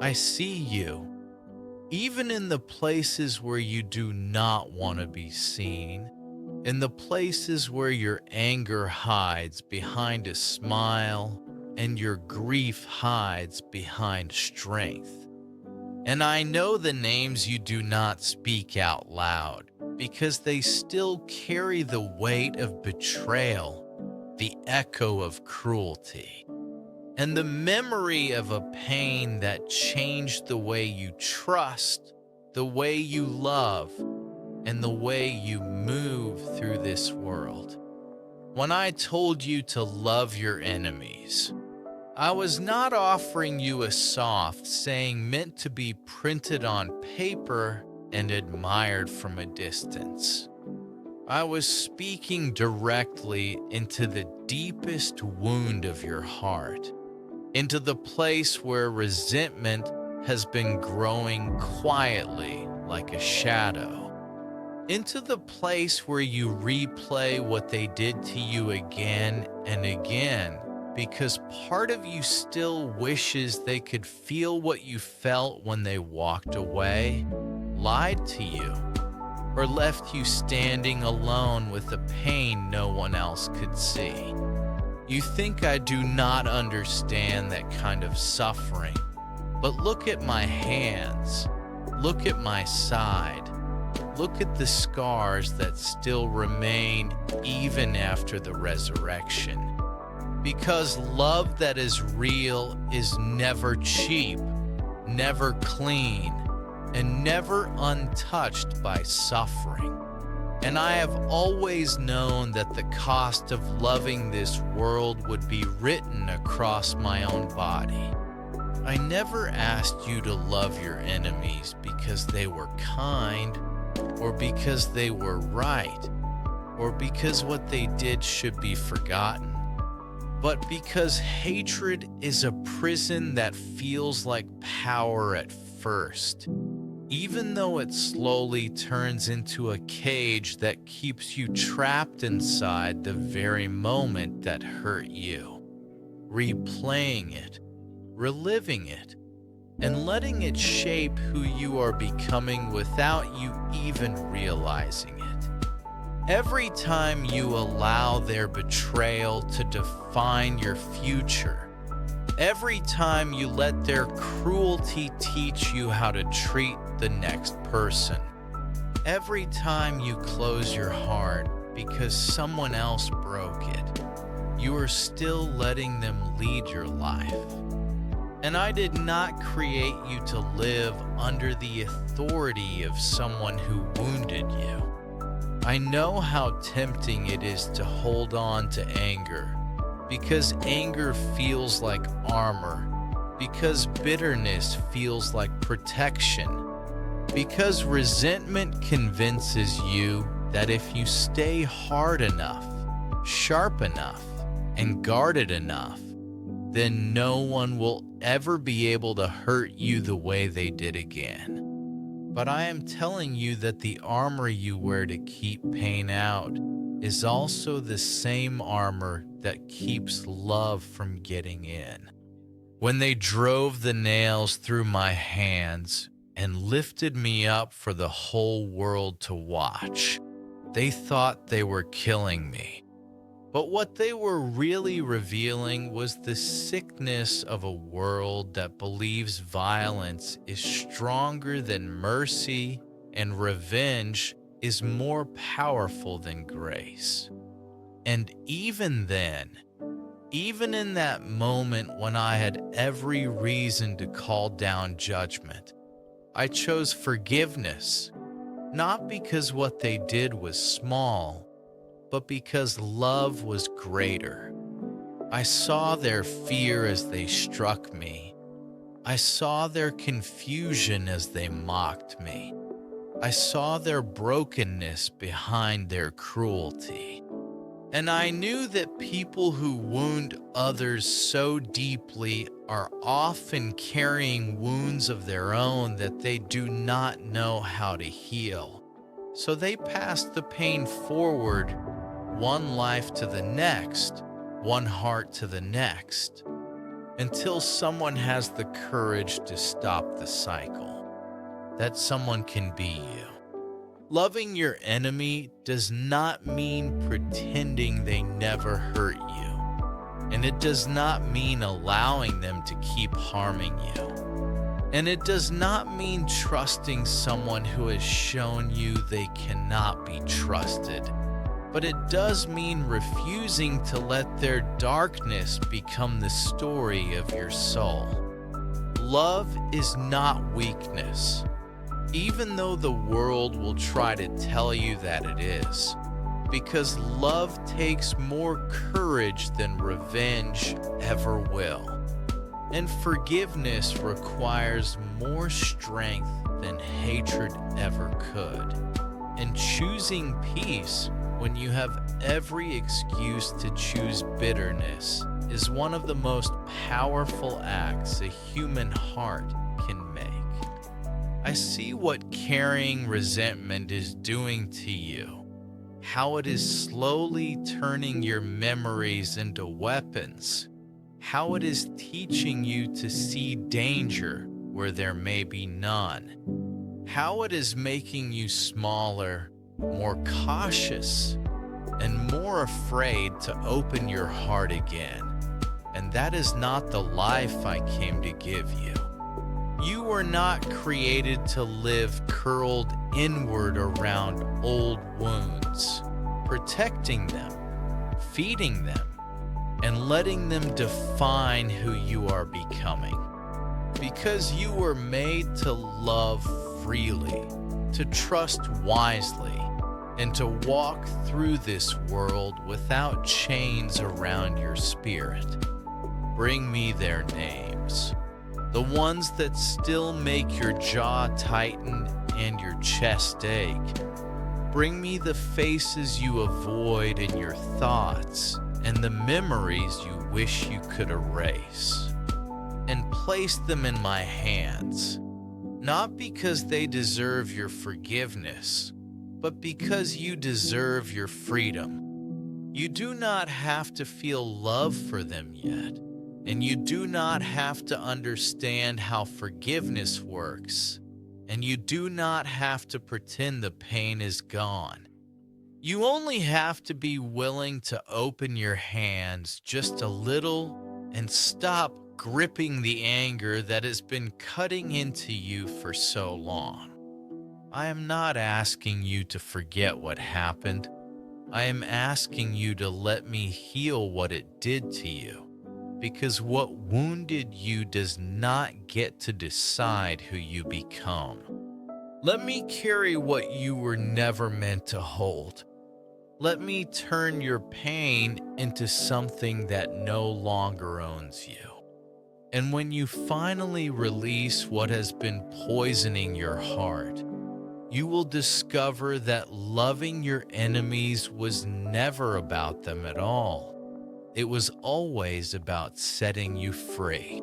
I see you, even in the places where you do not want to be seen, in the places where your anger hides behind a smile and your grief hides behind strength. And I know the names you do not speak out loud because they still carry the weight of betrayal, the echo of cruelty, and the memory of a pain that changed the way you trust, the way you love, and the way you move through this world. When I told you to love your enemies, I was not offering you a soft saying meant to be printed on paper and admired from a distance. I was speaking directly into the deepest wound of your heart, into the place where resentment has been growing quietly like a shadow, into the place where you replay what they did to you again and again because part of you still wishes they could feel what you felt when they walked away, lied to you, or left you standing alone with a pain no one else could see. You think I do not understand that kind of suffering, but look at my hands, look at my side, look at the scars that still remain even after the resurrection. Because love that is real is never cheap, never clean, and never untouched by suffering. And I have always known that the cost of loving this world would be written across my own body. I never asked you to love your enemies because they were kind, or because they were right, or because what they did should be forgotten, but because hatred is a prison that feels like power at first, even though it slowly turns into a cage that keeps you trapped inside the very moment that hurt you, replaying it, reliving it, and letting it shape who you are becoming without you even realizing it. Every time you allow their betrayal to define your future, every time you let their cruelty teach you how to treat the next person, every time you close your heart because someone else broke it, you are still letting them lead your life. And I did not create you to live under the authority of someone who wounded you. I know how tempting it is to hold on to anger, because anger feels like armor, because bitterness feels like protection, because resentment convinces you that if you stay hard enough, sharp enough, and guarded enough, then no one will ever be able to hurt you the way they did again. But I am telling you that the armor you wear to keep pain out is also the same armor that keeps love from getting in. When they drove the nails through my hands and lifted me up for the whole world to watch, they thought they were killing me. But what they were really revealing was the sickness of a world that believes violence is stronger than mercy and revenge is more powerful than grace. And even then, even in that moment when I had every reason to call down judgment, I chose forgiveness, not because what they did was small, but because love was greater. I saw their fear as they struck me. I saw their confusion as they mocked me. I saw their brokenness behind their cruelty. And I knew that people who wound others so deeply are often carrying wounds of their own that they do not know how to heal. So they pass the pain forward, one life to the next, one heart to the next. until someone has the courage to stop the cycle. That someone can be you. Loving your enemy does not mean pretending they never hurt you. And it does not mean allowing them to keep harming you. And it does not mean trusting someone who has shown you they cannot be trusted. But it does mean refusing to let their darkness become the story of your soul. Love is not weakness, even though the world will try to tell you that it is, because love takes more courage than revenge ever will. And forgiveness requires more strength than hatred ever could. And choosing peace when you have every excuse to choose bitterness is one of the most powerful acts a human heart can make. I see what carrying resentment is doing to you, how it is slowly turning your memories into weapons, how it is teaching you to see danger where there may be none, how it is making you smaller, more cautious, and more afraid to open your heart again. And that is not the life I came to give you. You were not created to live curled inward around old wounds, protecting them, feeding them, and letting them define who you are becoming. Because you were made to love freely, to trust wisely, and to walk through this world without chains around your spirit. Bring me their names, the ones that still make your jaw tighten and your chest ache. Bring me the faces you avoid in your thoughts and the memories you wish you could erase. And place them in my hands, not because they deserve your forgiveness, but because you deserve your freedom. You do not have to feel love for them yet, and you do not have to understand how forgiveness works, and you do not have to pretend the pain is gone. You only have to be willing to open your hands just a little and stop gripping the anger that has been cutting into you for so long. I am not asking you to forget what happened. I am asking you to let me heal what it did to you, because what wounded you does not get to decide who you become. Let me carry what you were never meant to hold. Let me turn your pain into something that no longer owns you. And when you finally release what has been poisoning your heart, you will discover that loving your enemies was never about them at all. It was always about setting you free.